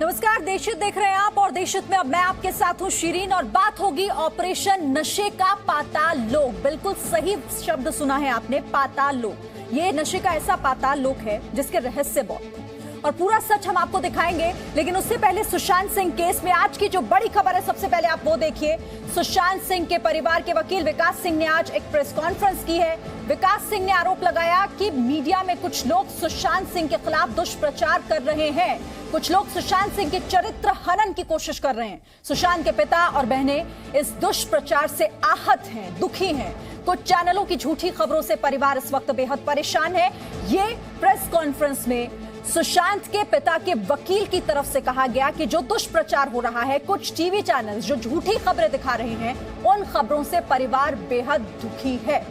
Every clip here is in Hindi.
नमस्कार, देशित देख रहे हैं आप और देशित में अब मैं आपके साथ हूं शिरीन और बात होगी ऑपरेशन नशे का पाताल लोक। बिल्कुल सही शब्द सुना है आपने, पाताल लोक। ये नशे का ऐसा पाताल लोक है जिसके रहस्य बहुत हैं और पूरा सच हम आपको दिखाएंगे। लेकिन उससे पहले सुशांत सिंह केस में आज की जो बड़ी खबर है, सबसे पहले आप वो देखिए। सुशांत सिंह के परिवार के वकील विकास सिंह ने आज एक प्रेस कॉन्फ्रेंस की है। विकास सिंह ने आरोप लगाया कि मीडिया में कुछ लोग सुशांत सिंह के खिलाफ दुष्प्रचार कर रहे हैं। कुछ लोग सुशांत सिंह के चरित्र हनन की कोशिश कर रहे हैं। सुशांत के पिता और बहनें इस दुष्प्रचार से आहत हैं, दुखी हैं। कुछ चैनलों की झूठी खबरों से परिवार इस वक्त बेहद परेशान है। ये प्रेस कॉन्फ्रेंस में सुशांत के पिता के वकील की तरफ से कहा गया कि जो दुष्प्रचार हो रहा है, कुछ टीवी चैनल जो झूठी खबरें दिखा रहे हैं, उन खबरों से परिवार बेहद दुखी है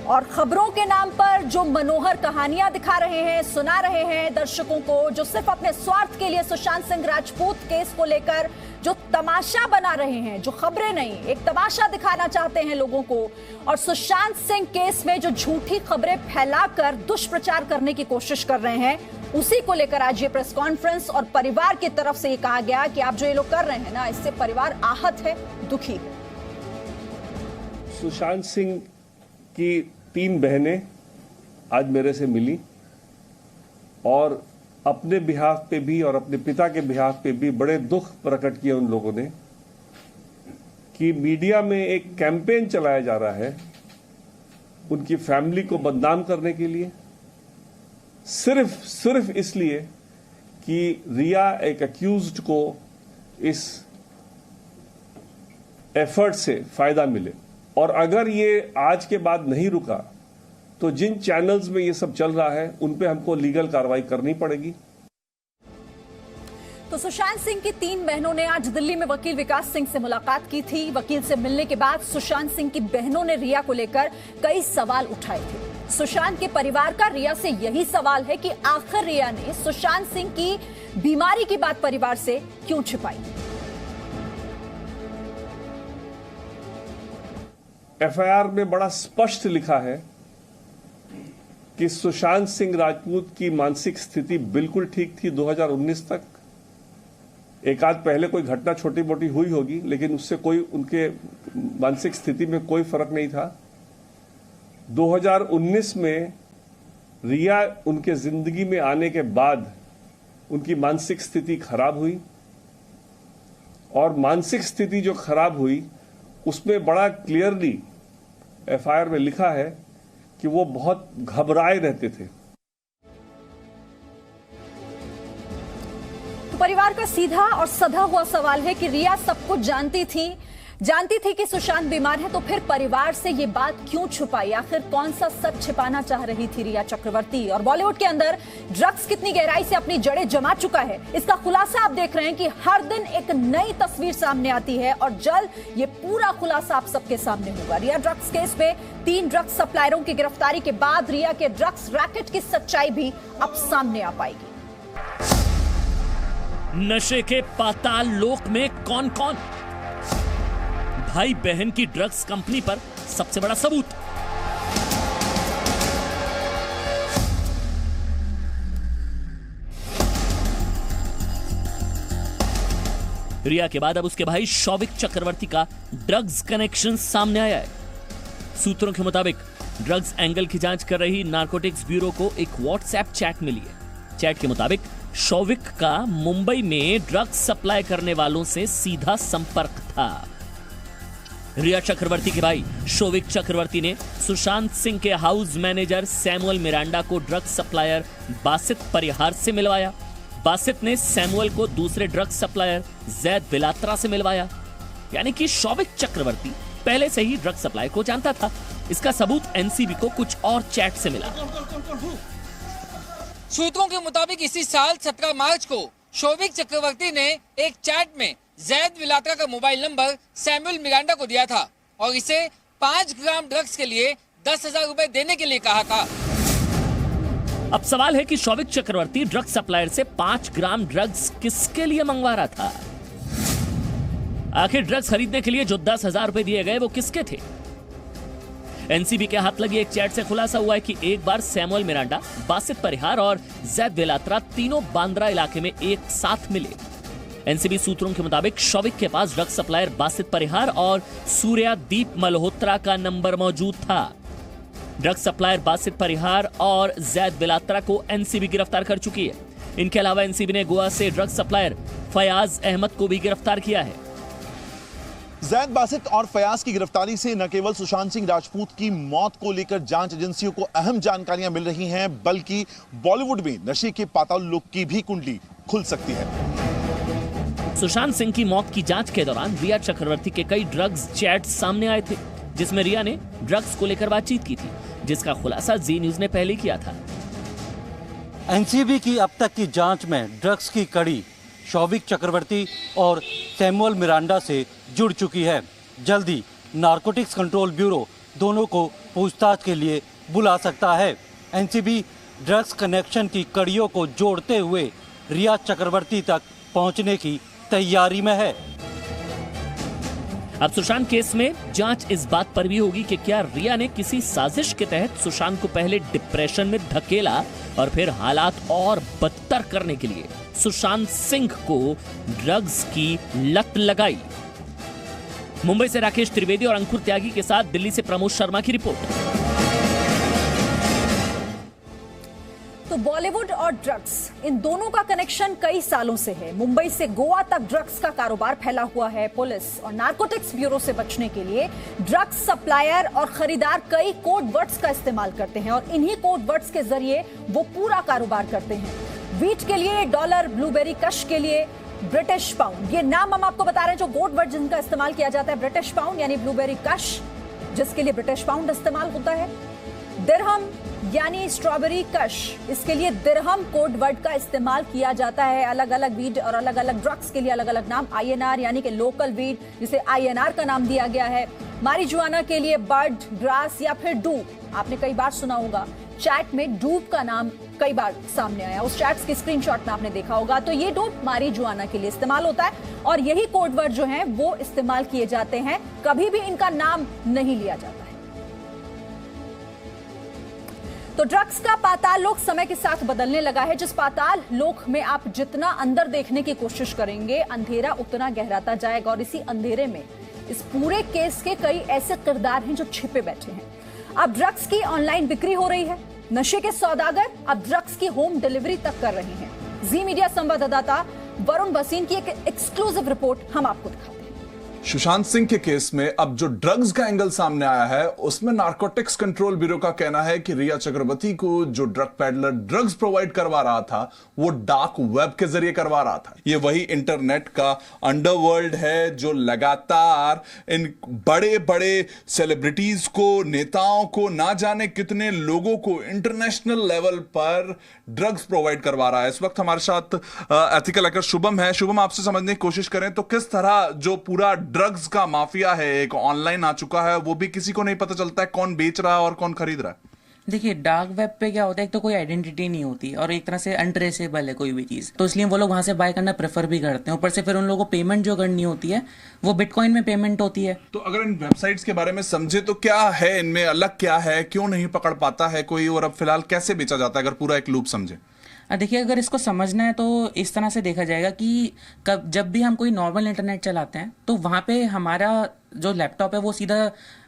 और खबरों के नाम पर जो मनोहर कहानियां दिखा रहे हैं, सुना रहे हैं दर्शकों को, जो सिर्फ अपने स्वार्थ के लिए सुशांत सिंह राजपूत केस को लेकर जो तमाशा बना रहे हैं, जो खबरें नहीं, एक तमाशा दिखाना चाहते हैं लोगों को, और सुशांत सिंह केस में जो झूठी खबरें फैलाकर दुष्प्रचार करने की कोशिश कर रहे हैं, उसी को लेकर आज ये प्रेस कॉन्फ्रेंस और परिवार की तरफ से ये कहा गया कि आप जो ये लोग कर रहे हैं ना, इससे परिवार आहत है, दुखी है। सुशांत सिंह की 3 बहनें आज मेरे से मिली और अपने बिहाफ पे भी और अपने पिता के बिहाफ पे भी बड़े दुख प्रकट किए उन लोगों ने कि मीडिया में एक कैंपेन चलाया जा रहा है उनकी फैमिली को बदनाम करने के लिए, सिर्फ इसलिए कि रिया एक अक्यूज्ड को इस एफर्ट से फायदा मिले। और अगर ये आज के बाद नहीं रुका तो जिन चैनल्स में ये सब चल रहा है उन पे हमको लीगल कार्रवाई करनी पड़ेगी। तो सुशांत सिंह की 3 बहनों ने आज दिल्ली में वकील विकास सिंह से मुलाकात की थी। वकील से मिलने के बाद सुशांत सिंह की बहनों ने रिया को लेकर कई सवाल उठाए थे। सुशांत के परिवार का रिया से यही सवाल है कि आखिर रिया ने सुशांत सिंह की बीमारी की बात परिवार से क्यों छिपाई। एफआईआर में बड़ा स्पष्ट लिखा है कि सुशांत सिंह राजपूत की मानसिक स्थिति बिल्कुल ठीक थी 2019 तक। एक आध पहले कोई घटना छोटी मोटी हुई होगी, लेकिन उससे कोई उनके मानसिक स्थिति में कोई फर्क नहीं था। 2019 में रिया उनके जिंदगी में आने के बाद उनकी मानसिक स्थिति खराब हुई और मानसिक स्थिति जो खराब हुई उसमें बड़ा क्लियरली एफआईआर में लिखा है कि वो बहुत घबराए रहते थे। तो परिवार का सीधा और सधा हुआ सवाल है कि रिया सब कुछ जानती थी कि सुशांत बीमार है, तो फिर परिवार से ये बात क्यों छुपाई? आखिर कौन सा सच छिपाना चाह रही थी रिया चक्रवर्ती? और बॉलीवुड के अंदर ड्रग्स कितनी गहराई से अपनी जड़ें जमा चुका है, इसका खुलासा आप देख रहे हैं कि हर दिन एक नई तस्वीर सामने आती है और जल्द ये पूरा खुलासा आप सबके सामने होगा। रिया ड्रग्स केस में 3 ड्रग्स सप्लायरों की गिरफ्तारी के बाद रिया के ड्रग्स रैकेट की सच्चाई भी अब सामने आ पाएगी। नशे के पाताल लोक में कौन कौन? भाई बहन की ड्रग्स कंपनी पर सबसे बड़ा सबूत। रिया के बाद अब उसके भाई शौविक चक्रवर्ती का ड्रग्स कनेक्शन सामने आया है। सूत्रों के मुताबिक ड्रग्स एंगल की जांच कर रही नारकोटिक्स ब्यूरो को एक व्हाट्सएप चैट मिली है। चैट के मुताबिक शौविक का मुंबई में ड्रग्स सप्लाई करने वालों से सीधा संपर्क था। रिया चक्रवर्ती के भाई शौविक चक्रवर्ती ने सुशांत सिंह के हाउस मैनेजर सैमुअल मिरांडा को ड्रग्स सप्लायर बासित परिहार से मिलवाया। बासित ने सैमुअल को दूसरे ड्रग्स सप्लायर जैद बिलात्रा से मिलवाया। यानी कि शौविक चक्रवर्ती पहले से ही ड्रग्स सप्लाई को जानता था। इसका सबूत एनसीबी को कुछ और चैट से मिला। सूत्रों के मुताबिक इसी साल 17 मार्च को शौविक चक्रवर्ती ने एक चैट में जैद बिलात्रा का मोबाइल नंबर सैमुअल मिरांडा को दिया था और इसे 5 ग्राम ड्रग्स के लिए 10,000 रुपए देने के लिए कहा था। अब सवाल है कि शौविक चक्रवर्ती ड्रग्स सप्लायर से 5 ग्राम ड्रग्स किसके लिए मंगवा रहा था? आखिर ड्रग्स खरीदने के लिए जो 10,000 रुपए दिए गए वो किसके थे? एनसीबी के हाथ लगी एक चैट से खुलासा हुआ है कि एक बार सैमुअल मिरांडा, बासित परिहार और जैद विलात्रा तीनों बांद्रा इलाके में एक साथ मिले। एनसीबी सूत्रों के मुताबिक शौविक के पास ड्रग सप्लायर बासित परिहार और सूर्यादीप मल्होत्रा का नंबर मौजूद था। ड्रग सप्लायर बासित परिहार और जैद विलात्रा को एनसीबी गिरफ्तार कर चुकी है। इनके अलावा एनसीबी ने गोवा से ड्रग सप्लायर फयाज अहमद को भी गिरफ्तार किया है। जैद बासित और फयाज की गिरफ्तारी से न केवल सुशांत सिंह राजपूत की मौत को लेकर जांच एजेंसियों को अहम जानकारियां मिल रही हैं, बल्कि बॉलीवुड में नशे के पाताल लोक की भी कुंडली खुल सकती है। सुशांत सिंह की मौत की जांच के दौरान रिया चक्रवर्ती के कई ड्रग्स चैट सामने आए थे, जिसमें रिया ने ड्रग्स को लेकर बातचीत की थी, जिसका खुलासा जी न्यूज ने पहले किया था। एनसीबी की अब तक की जांच में ड्रग्स की कड़ी शौविक चक्रवर्ती और सैमुअल मिरांडा से जुड़ चुकी है। जल्दी नारकोटिक्स कंट्रोल ब्यूरो दोनों को पूछताछ के लिए बुला सकता है। एनसीबी ड्रग्स कनेक्शन की कड़ियों को जोड़ते हुए रिया चक्रवर्ती तक पहुंचने की तैयारी में है। अब सुशांत केस में जांच इस बात पर भी होगी कि क्या रिया ने किसी साजिश के तहत सुशांत को पहले डिप्रेशन में धकेला और फिर हालात और बदतर करने के लिए सुशांत सिंह को ड्रग्स की लत लगाई। मुंबई से राकेश त्रिवेदी और अंकुर त्यागी के साथ दिल्ली से प्रमोद शर्मा की रिपोर्ट। तो बॉलीवुड और ड्रग्स, इन दोनों का कनेक्शन कई सालों से है। मुंबई से गोवा तक ड्रग्स का कारोबार फैला हुआ है। पुलिस और नारकोटिक्स ब्यूरो से बचने के लिए ड्रग्स सप्लायर और खरीदार कई कोड वर्ड्स का इस्तेमाल करते हैं और इन्हीं कोड वर्ड्स के जरिए वो पूरा कारोबार करते हैं। वीट के लिए डॉलर, ब्लूबेरी कश के लिए ब्रिटिश पाउंड, ये नाम हम आपको बता रहे हैं। जो कोड वर्ड जिनका इस्तेमाल किया जाता है, ब्रिटिश पाउंड यानी ब्लूबेरी कश, जिसके लिए ब्रिटिश पाउंड इस्तेमाल होता है। दिरहम यानी स्ट्रॉबेरी कश, इसके लिए दिरहम कोड वर्ड का इस्तेमाल किया जाता है। अलग अलग वीड और अलग अलग ड्रग्स के लिए अलग अलग नाम। आईएनआर यानी कि लोकल वीड, जिसे आईएनआर का नाम दिया गया है। मारिजुआना के लिए बड, ग्रास या फिर डूब। आपने कई बार सुना होगा चैट में डूब का नाम कई बार सामने आया, उस चैट्स की स्क्रीनशॉट में आपने देखा होगा। तो ये डूब मारिजुआना के लिए इस्तेमाल होता है और यही कोड वर्ड जो हैं वो इस्तेमाल किए जाते हैं। कभी भी इनका नाम नहीं लिया जाता है। तो ड्रग्स का पाताल लोक समय के साथ बदलने लगा है। जिस पाताल लोक में आप जितना अंदर देखने की कोशिश करेंगे, अंधेरा उतना गहराता जाएगा। और इसी अंधेरे में इस पूरे केस के कई ऐसे किरदार हैं जो छिपे बैठे हैं। अब ड्रग्स की ऑनलाइन बिक्री हो रही है। नशे के सौदागर अब ड्रग्स की होम डिलीवरी तक कर रहे हैं। जी मीडिया संवाददाता वरुण भसीन की एक एक्सक्लूसिव रिपोर्ट हम आपको दिखाते हैं। सुशांत सिंह के केस में अब जो ड्रग्स का एंगल सामने आया है, उसमें नारकोटिक्स कंट्रोल ब्यूरो का कहना है कि रिया चक्रवर्ती को जो ड्रग पैडलर ड्रग्स प्रोवाइड करवा रहा था, वो डार्क वेब के जरिए करवा रहा था। ये वही इंटरनेट का अंडरवर्ल्ड है जो लगातार इन बड़े बड़े सेलिब्रिटीज को, नेताओं को, ना जाने कितने लोगों को इंटरनेशनल लेवल पर ड्रग्स प्रोवाइड करवा रहा है। इस वक्त हमारे साथ एथिकल हैकर शुभम है। शुभम, आपसे समझने की कोशिश करें तो किस तरह जो पूरा ड्रग्स का माफिया है, एक ऑनलाइन आ चुका है, वो भी किसी को नहीं पता चलता है कौन बेच रहा है और कौन खरीद रहा है। देखिए, डार्क वेब पे क्या होता है, एक तो कोई आइडेंटिटी नहीं होती और एक तरह से अनट्रेसेबल है कोई भी चीज, तो इसलिए वो लोग वहां से बाय करना प्रेफर भी करते हैं। ऊपर से फिर उन लोगों को पेमेंट जो करनी होती है वो बिटकॉइन में पेमेंट होती है। तो अगर इन वेबसाइट्स के बारे में समझे तो क्या है इनमें, अलग क्या है, क्यों नहीं पकड़ पाता है कोई, और अब फिलहाल कैसे बेचा जाता है, अगर पूरा एक लूप समझे। देखिए, अगर इसको समझना है तो इस तरह से देखा जाएगा कि जब भी हम कोई नॉर्मल इंटरनेट चलाते हैं तो वहाँ पे हमारा जो लैपटॉप है वो सीधा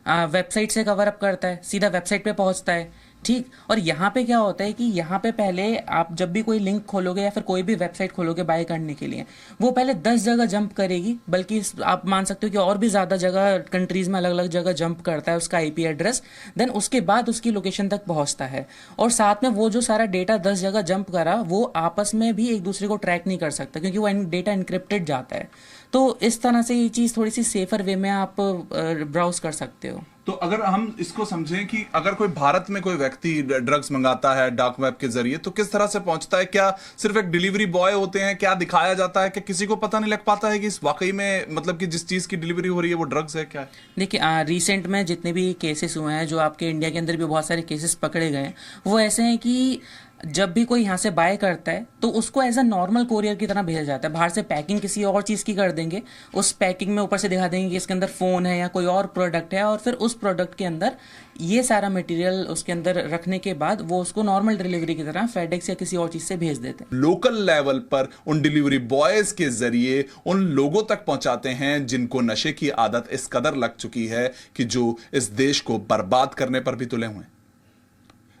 वेबसाइट से कवर अप करता है, सीधा वेबसाइट पे पहुँचता है, ठीक। और यहाँ पे क्या होता है कि यहाँ पे पहले आप जब भी कोई लिंक खोलोगे या फिर कोई भी वेबसाइट खोलोगे बाय करने के लिए, वो पहले 10 जगह जंप करेगी, बल्कि आप मान सकते हो कि और भी ज्यादा जगह कंट्रीज में अलग अलग जगह जंप करता है उसका आईपी एड्रेस, देन उसके बाद उसकी लोकेशन तक पहुंचता है। और साथ में वो जो सारा डेटा 10 जगह जंप करा, वो आपस में भी एक दूसरे को ट्रैक नहीं कर सकता क्योंकि वो डेटा इनक्रिप्टेड जाता है। तो इस तरह से ये चीज थोड़ी सी सेफर वे में आप ब्राउज कर सकते हो। तो अगर हम इसको समझें कि अगर कोई भारत में कोई व्यक्ति ड्रग्स मंगाता है डार्क वेब के जरिए, तो किस तरह से पहुंचता है? क्या सिर्फ एक डिलीवरी बॉय होते हैं? क्या दिखाया जाता है कि किसी को पता नहीं लग पाता है कि इस वाकई में, मतलब कि जिस चीज की डिलीवरी हो रही है वो ड्रग्स है? क्या है? देखिए, रिसेंट में जितने भी केसेस हुए हैं, जो आपके इंडिया के अंदर भी बहुत सारे केसेस पकड़े गए हैं, वो ऐसे हैं कि जब भी कोई यहाँ से बाय करता है तो उसको एज अ नॉर्मल कोरियर की तरह भेजा जाता है। बाहर से पैकिंग किसी और चीज़ की कर देंगे, उस पैकिंग में ऊपर से दिखा देंगे कि इसके अंदर फ़ोन है या कोई और प्रोडक्ट है, और फिर उस प्रोडक्ट के अंदर ये सारा मटेरियल उसके अंदर रखने के बाद वो उसको नॉर्मल डिलीवरी की तरह फेडेक्स या किसी और चीज़ से भेज देते हैं। लोकल लेवल पर उन डिलीवरी बॉयज के जरिए उन लोगों तक पहुंचाते हैं जिनको नशे की आदत इस कदर लग चुकी है कि जो इस देश को बर्बाद करने पर भी तुले हुए हैं।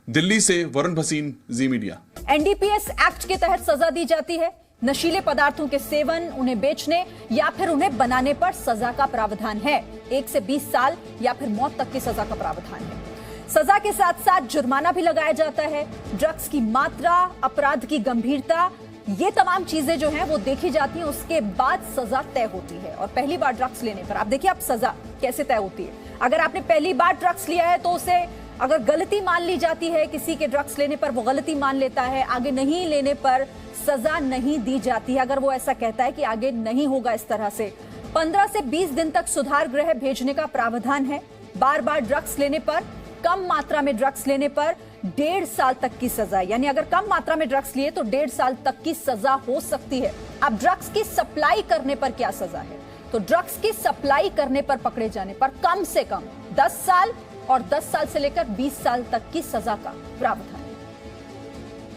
दिल्ली से वरुण भसीन, जी मीडिया। एनडीपीएस एक्ट के तहत सजा दी जाती है। नशीले पदार्थों के सेवन, उन्हें बेचने या फिर उन्हें बनाने पर सजा का प्रावधान है। 1 से 20 साल या फिर मौत तक की सजा का प्रावधान है। सजा के साथ साथ जुर्माना भी लगाया जाता है। ड्रग्स की मात्रा, अपराध की गंभीरता, ये तमाम चीजें जो हैं वो देखी जाती हैं, उसके बाद सजा तय होती है। और पहली बार ड्रग्स लेने पर आप देखिए, आप सजा कैसे तय होती है। अगर आपने पहली बार ड्रग्स लिया है तो उसे अगर गलती मान ली जाती है, किसी के ड्रग्स लेने पर वो गलती मान लेता है, आगे नहीं लेने पर सजा नहीं दी जाती है। अगर वो ऐसा कहता है कि आगे नहीं होगा इस तरह से, 15 से 20 दिन तक सुधार गृह भेजने का प्रावधान है। बार बार ड्रग्स लेने पर, कम मात्रा में ड्रग्स लेने पर 1.5 साल तक की सजा, यानी अगर कम मात्रा में ड्रग्स लिए तो 1.5 साल तक की सजा हो सकती है। अब ड्रग्स की सप्लाई करने पर क्या सजा है? तो ड्रग्स की सप्लाई करने पर पकड़े जाने पर कम से कम 10 साल और 10 साल से लेकर 20 साल तक की सजा का प्रावधान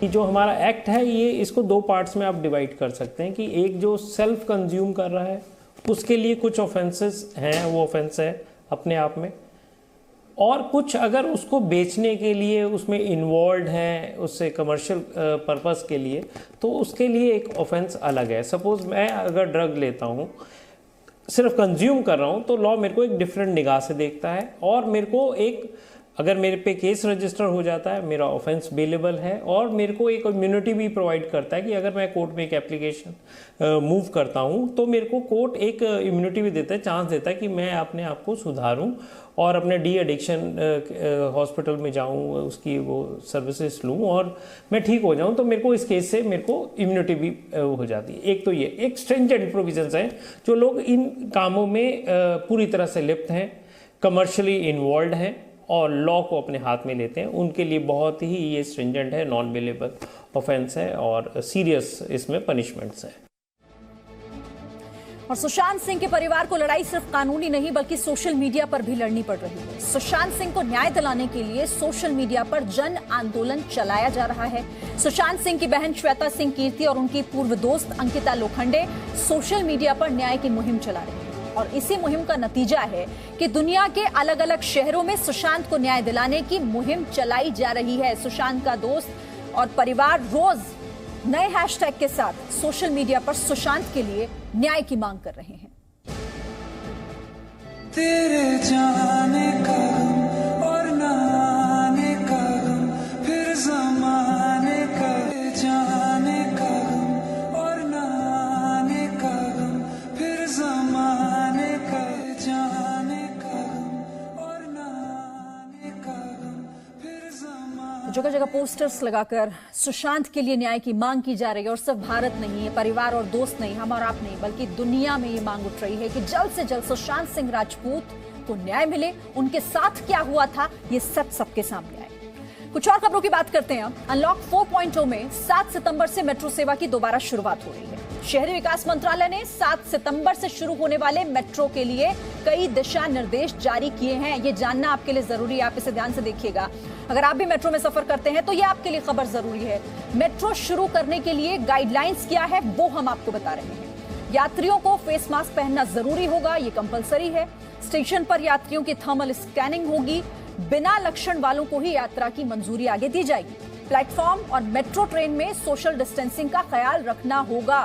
है। जो हमारा एक्ट है, ये इसको 2 पार्ट्स में आप डिवाइड कर सकते हैं कि एक जो सेल्फ कंज्यूम कर रहा है उसके लिए कुछ ऑफेंसेस हैं, वो ऑफेंस है अपने आप में, और कुछ अगर उसको बेचने के लिए उसमें इन्वॉल्व है, उससे कमर्शियल पर्पस के लिए, तो उसके लिए एक ऑफेंस अलग है। सपोज मैं अगर ड्रग लेता हूँ, सिर्फ कंज्यूम कर रहा हूँ, तो लॉ मेरे को एक डिफरेंट निगाह से देखता है, और मेरे को एक, अगर मेरे पे केस रजिस्टर हो जाता है, मेरा ऑफेंस बेलेबल है, और मेरे को एक इम्यूनिटी भी प्रोवाइड करता है कि अगर मैं कोर्ट में एक एप्लीकेशन मूव करता हूँ तो मेरे को कोर्ट एक इम्यूनिटी भी देता है, चांस देता है कि मैं अपने आप को सुधारूँ और अपने डी एडिक्शन हॉस्पिटल में जाऊँ, उसकी वो सर्विसेज लूँ और मैं ठीक हो जाऊँ। तो मेरे को इस केस से मेरे को इम्यूनिटी भी हो जाती है। एक तो ये एक स्ट्रिंजेंट प्रोविजंस हैं, जो लोग इन कामों में पूरी तरह से लिप्त हैं, कमर्शियली इन्वॉल्व हैं और लॉ को अपने हाथ में लेते हैं, उनके लिए बहुत ही ये स्ट्रिंजेंट है, नॉन बेलेबल ऑफेंस है और सीरियस इसमें पनिशमेंट्स है। और सुशांत सिंह के परिवार को लड़ाई सिर्फ कानूनी नहीं बल्कि सोशल मीडिया पर भी लड़नी पड़ रही है। सुशांत सिंह को न्याय दिलाने के लिए सोशल मीडिया पर जन आंदोलन चलाया जा रहा है। सुशांत सिंह की बहन श्वेता सिंह कीर्ति और उनकी पूर्व दोस्त अंकिता लोखंडे सोशल मीडिया पर न्याय की मुहिम चला रही है, और इसी मुहिम का नतीजा है कि दुनिया के अलग अलग शहरों में सुशांत को न्याय दिलाने की मुहिम चलाई जा रही है। सुशांत का दोस्त और परिवार रोज नए हैशटैग के साथ सोशल मीडिया पर सुशांत के लिए न्याय की मांग कर रहे हैं। तेरे जाने का गम और ना आने का गम, फिर जमाने का जाने का गम और ना आने का गम, फिर जमाने का जाने का गम और ना आने का गम, फिर जमाने। जगह जगह पोस्टर्स लगाकर सुशांत के लिए न्याय की मांग की जा रही है, और सिर्फ भारत नहीं है, परिवार और दोस्त नहीं, हम और आप नहीं, बल्कि दुनिया में ये मांग उठ रही है कि जल्द से जल्द सुशांत सिंह राजपूत को न्याय मिले। उनके साथ क्या हुआ था, ये सच सबके सामने आए। कुछ और खबरों की बात करते हैं। अनलॉक 4.0 में 7 सितंबर से मेट्रो सेवा की दोबारा शुरुआत हो रही है। शहरी विकास मंत्रालय ने 7 सितंबर से शुरू होने वाले मेट्रो के लिए कई दिशा निर्देश जारी किए हैं। ये जानना आपके लिए जरूरी है, आप इसे ध्यान से देखिएगा। अगर आप भी मेट्रो में सफर करते हैं तो ये आपके लिए खबर जरूरी है। मेट्रो शुरू करने के लिए गाइडलाइंस क्या है वो हम आपको बता रहे हैं। यात्रियों को फेस मास्क पहनना जरूरी होगा, ये कंपलसरी है। स्टेशन पर यात्रियों की थर्मल स्कैनिंग होगी। बिना लक्षण वालों को ही यात्रा की मंजूरी आगे दी जाएगी। प्लेटफॉर्म और मेट्रो ट्रेन में सोशल डिस्टेंसिंग का ख्याल रखना होगा।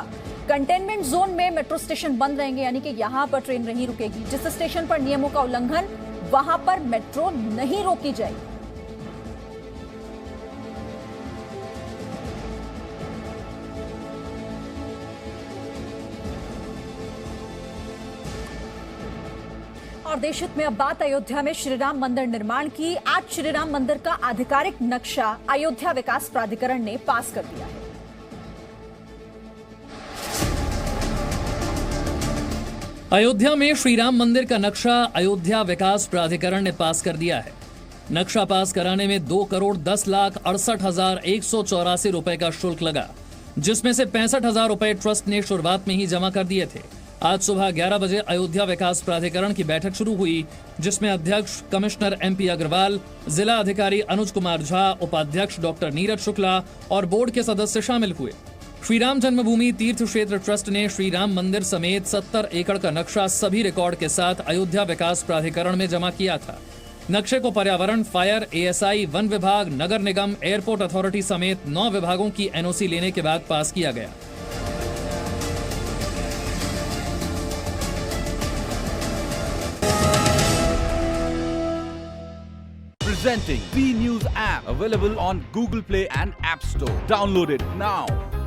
कंटेनमेंट जोन में मेट्रो स्टेशन बंद रहेंगे, यानी कि यहां पर ट्रेन नहीं रुकेगी। जिस स्टेशन पर नियमों का उल्लंघन, वहां पर मेट्रो नहीं रोकी जाएगी। और देश हित में अब बात अयोध्या में श्रीराम मंदिर निर्माण की। आज श्रीराम मंदिर का आधिकारिक नक्शा अयोध्या विकास प्राधिकरण ने पास कर दिया है। अयोध्या में श्रीराम मंदिर का नक्शा अयोध्या विकास प्राधिकरण ने पास कर दिया है। नक्शा पास कराने में 2,10,68,184 रुपए का शुल्क लगा, जिसमें से 65,000 रुपए ट्रस्ट ने शुरुआत में ही जमा कर दिए थे। आज सुबह 11 बजे अयोध्या विकास प्राधिकरण की बैठक शुरू हुई, जिसमें अध्यक्ष कमिश्नर MP अग्रवाल, जिला अधिकारी अनुज कुमार झा, उपाध्यक्ष डॉक्टर नीरज शुक्ला और बोर्ड के सदस्य शामिल हुए। श्री राम जन्मभूमि तीर्थ क्षेत्र ट्रस्ट ने श्री राम मंदिर समेत 70 एकड़ का नक्शा सभी रिकॉर्ड के साथ अयोध्या विकास प्राधिकरण में जमा किया था। नक्शे को पर्यावरण, फायर, ASI, वन विभाग, नगर निगम, एयरपोर्ट अथॉरिटी समेत 9 विभागों की NOC लेने के बाद पास किया गया। Presenting B News app, available on Google Play and App Store. Download it now.